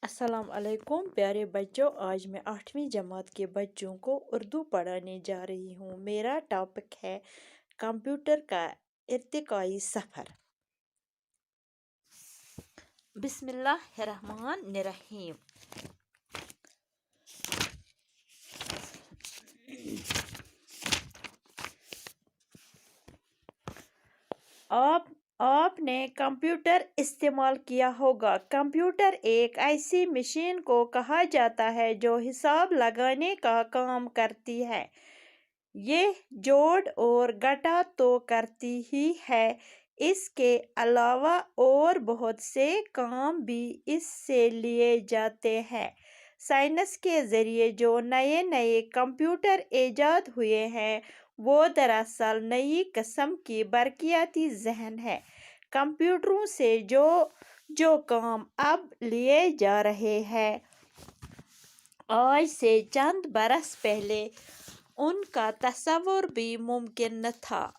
अस्सलाम वालेकुम प्यारे बच्चों। आज मैं 8वीं जमात के बच्चों को उर्दू पढ़ाने जा रही हूँ। मेरा टॉपिक है कंप्यूटर का इर्तिकाई सफ़र। बिस्मिल्लाहिर्रहमानिर्रहीम। आपने कंप्यूटर इस्तेमाल किया होगा। कंप्यूटर एक ऐसी मशीन को कहा जाता है जो हिसाब लगाने का काम करती है। ये जोड़ और घटा तो करती ही है, इसके अलावा और बहुत से काम भी इससे लिए जाते हैं। साइंस के ज़रिए जो नए नए कंप्यूटर ईजाद हुए हैं वो दरअसल नई किस्म की बरकियाती जहन है। कंप्यूटरों से जो काम अब लिए जा रहे हैं आज से चंद बरस पहले उनका तस्वुर भी मुमकिन न था।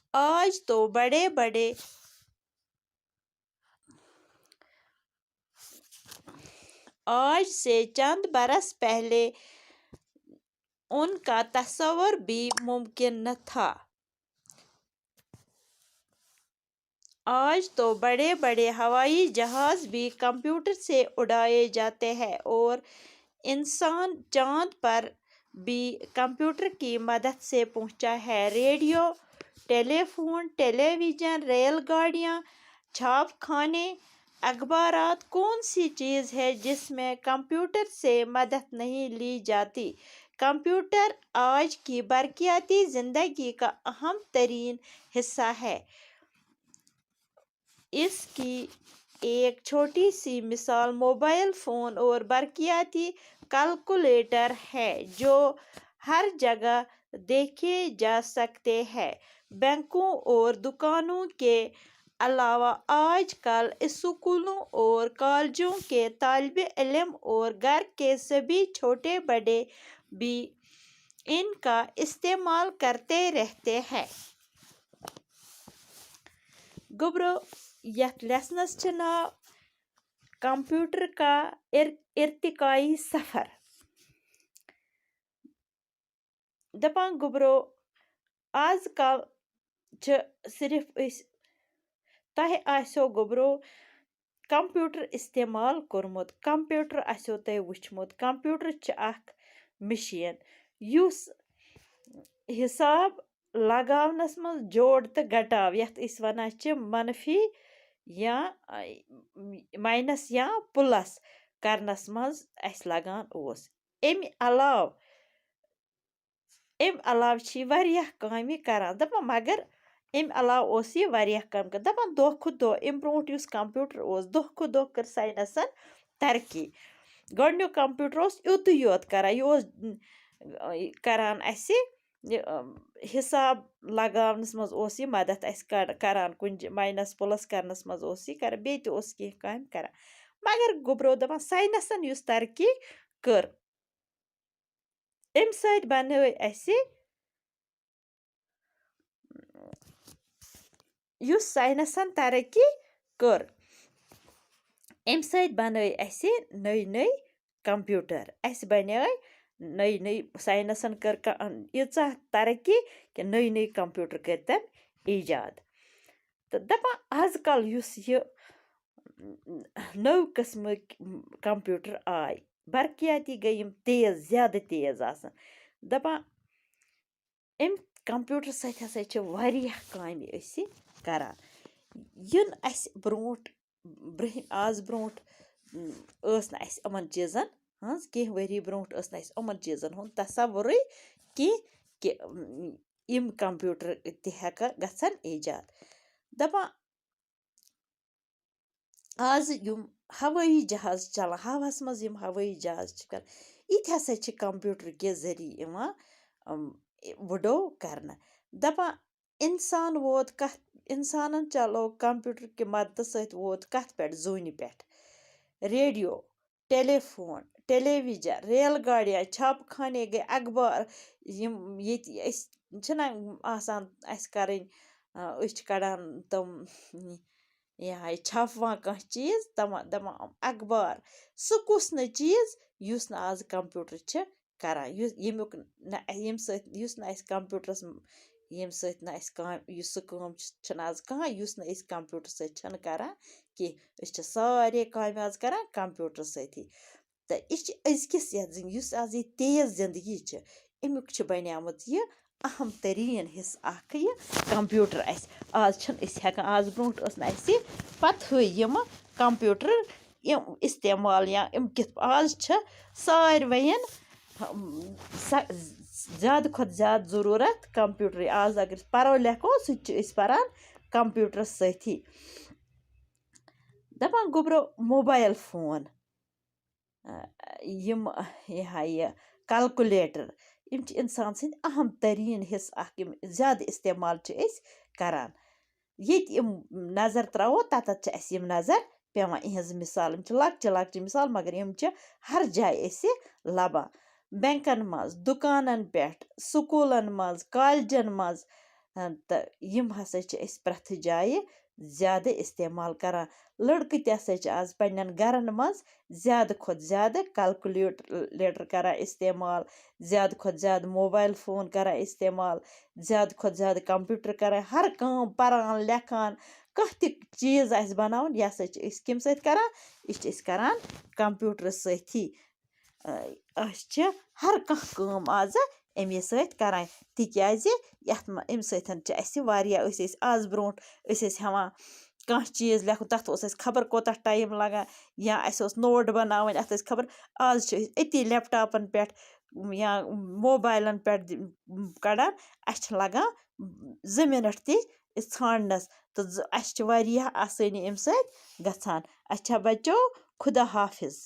आज से चंद बरस पहले उनका तस्वुर भी मुमकिन न था। आज तो बड़े बड़े हवाई जहाज़ भी कंप्यूटर से उड़ाए जाते हैं और इंसान चांद पर भी कंप्यूटर की मदद से पहुंचा है। रेडियो, टेलीफोन, टेलीविज़न, रेलगाड़ियाँ, छापखाने, अखबारात, कौन सी चीज़ है जिसमें कंप्यूटर से मदद नहीं ली जाती। कंप्यूटर आज की बरकियाती ज़िंदगी का अहम तरीन हिस्सा है। इसकी एक छोटी सी मिसाल मोबाइल फ़ोन और बरकियाती कैलकुलेटर है जो हर जगह देखे जा सकते हैं। बैंकों और दुकानों के अलावा आजकल स्कूलों और कॉलेजों के तालिब इल्म और घर के सभी छोटे बड़े भी इनका इस्तेमाल करते रहते हैं। गुब्रो यथ लेसनस छ नाव कंप्यूटर का इर्तिकाई सफ़र। दपान गुब्रो आजकल छ सिर्फ तह आसो गुब्रो कंप्यूटर इस्तेमाल कोरमुत। कंप्यूटर आसो तह वुचमुत। कंप्यूटर छ अख मशीन युस हिसाब लगावनस मज जोड़ तो घटाव यथ इस वना छ मनफी या माइनस या प्लस करनस मज अस लगान ओस। एमि अलाव छी वारियाह कामि करान दपा मगर एमि अलाव ओस ये वारियाह काम कर दपा दो खुद दो एम ब्रोट युस कंप्यूटर ओस दो खुद दो कर साइंसन तरक्की। गोडन्यु कंप्यूटर ओस युत योत करान ये ओस करान असे हिसाब लगावनस मज ओस ये मदद अस करान कुन माइनस प्लस करनस मज ओस ये करान बे ते ओस के काम करान। मगर गुब्रो दपा साइंसन युस तरक्की कर एम सत बनय असे युस साइंसन तरक्की कर एम सत बनय असे नई नई कंप्यूटर अस बनय नई नई साइंसन कर इचा तरक्की कि नई नई कंप्यूटर कर तन ईजाद। तो दपा आजकल युस ये नव किस्म कंप्यूटर आय बरकियाती गई तेज ज्यादा तेज आसन। दपा एम कंप्यूटर सत हसा छ वारियाह कामि असी करान इन अस ब्रोट आज ब्रोट अस न अस अमन चीजन हंस के वरी ब्रोट अस न अस अमन चीजन हुन तस्वुर कि इम कंप्यूटर ते हेका गसन ईजाद। दपा आज युम हवाई जहाज चलान हवास मज युम हवाई जहाज कर इत हसा छ कंप्यूटर के जरिए इवान वुडो करना। दपा इंसान वोत कथ इंसानन चलो कंप्यूटर के मदद सत वोत कथ पे जून पे रेडियो, टेलीफोन, टेलीविजन, रेलगाड़ियाँ, छापखाने गए अखबार यम ये छना आसान अस करन कड़ान तम یہ ہاے چھاپوان کانٛہہ چیٖز دپان اخبار سُہ کُس نہٕ چیٖز یُس نہٕ آز کمپیوٗٹر چھِ کران ییٚمیُک نہ ییٚمہِ سۭتۍ یُس نہٕ اَسہِ کمپیوٗٹرس ییٚمہِ سۭتۍ نہٕ اَسہِ کانٛہہ یُس سُہ کٲم چھِنہٕ آز کانٛہہ یُس نہٕ أسۍ کمپیوٗٹر سۭتۍ چھِنہٕ کران کیٚنٛہہ أسۍ چھِ سارے کامہِ آز کران کمپیوٗٹر سۭتی تہٕ یہِ چھِ أزکِس یَتھ یُس آز یہِ تیز زندگی چھِ امیُک چھِ بنیٛامٕژ یہِ اہم تریٖن حصہٕ اکھ یہِ کمپیوٗٹر اَسہِ آز چھِنہٕ أسۍ ہٮ۪کان آز برونٛٹھ ٲس نہٕ اَسہِ پتہٕے یِمہٕ کمپیوٗٹر یِم استعمال یا یِم کِتھ آز چھِ ساروٕیَن زیادٕ کھۄتہٕ زیادٕ ضروٗرت کمپیوٗٹرٕے آز اگر أسۍ پرو لیکھو سُہ تہِ چھِ أسۍ پران کمپیوٗٹرس سۭتی دپان گوٚبرو موبایل فون یِم یہِ ہا یہِ کلکُلیٹر یِم چھِ اِنسان سٕنٛدۍ اہم تریٖن حصہٕ اکھ یِم زیادٕ استعمال چھِ أسۍ کران ییٚتہِ یِم نظر تراوو تتتھ چھِ اَسہِ یِم نظر پیٚوان یِہنٛز مِثال یِم چھِ لۄکچہِ لۄکچہِ مِثال مگر یِم چھِ ہر جایہِ أسہِ لبان بینکن منٛز دُکانن پٮ۪ٹھ سکوٗلن منٛز کالجن منٛز تہٕ یِم ہسا چھِ أسۍ پرٛٮ۪تھ جایہِ زیادٕ استعمال کران لٔڑکہٕ تہِ ہسا چھِ آز پنٛنٮ۪ن گرن منٛز زیادٕ کھۄتہٕ زیادٕ لیٹر کران استعمال زیادٕ کھۄتہٕ زیادٕ موبایل فون کران استعمال زیادٕ کھۄتہٕ زیادٕ کمپیوٗٹر کران ہر کٲم پران لیکھان کانٛہہ تہِ چیٖز آسہِ بناوُن یہِ ہسا چھِ أسۍ کَمہِ سۭتۍ کران یہِ چھِ أسۍ کران کمپیوٗٹر سۭتی أسۍ چھِ ہر کانٛہہ کٲم آزٕ اَمے سۭتۍ کران تِکیٛازِ یَتھ منٛز اَمہِ سۭتۍ چھِ اَسہِ واریاہ أسۍ ٲسۍ آز برونٛٹھ أسۍ ٲسۍ ہٮ۪وان کانٛہہ چیٖز لیکھُن تَتھ اوس اَسہِ خبر کوتاہ ٹایم لگان یا اَسہِ اوس نوٹ بناوٕنۍ اَتھ ٲسۍ خبر آز چھِ أسۍ أتی لیپٹاپَن پٮ۪ٹھ یا موبایلَن پٮ۪ٹھ کڑان اَسہِ چھِ لگان 2 مِنٹ تہِ ژھانڈنَس تہٕ اَسہِ چھِ واریاہ آسٲنی اَمہِ سۭتۍ گژھان اچھا بچو خدا حافظ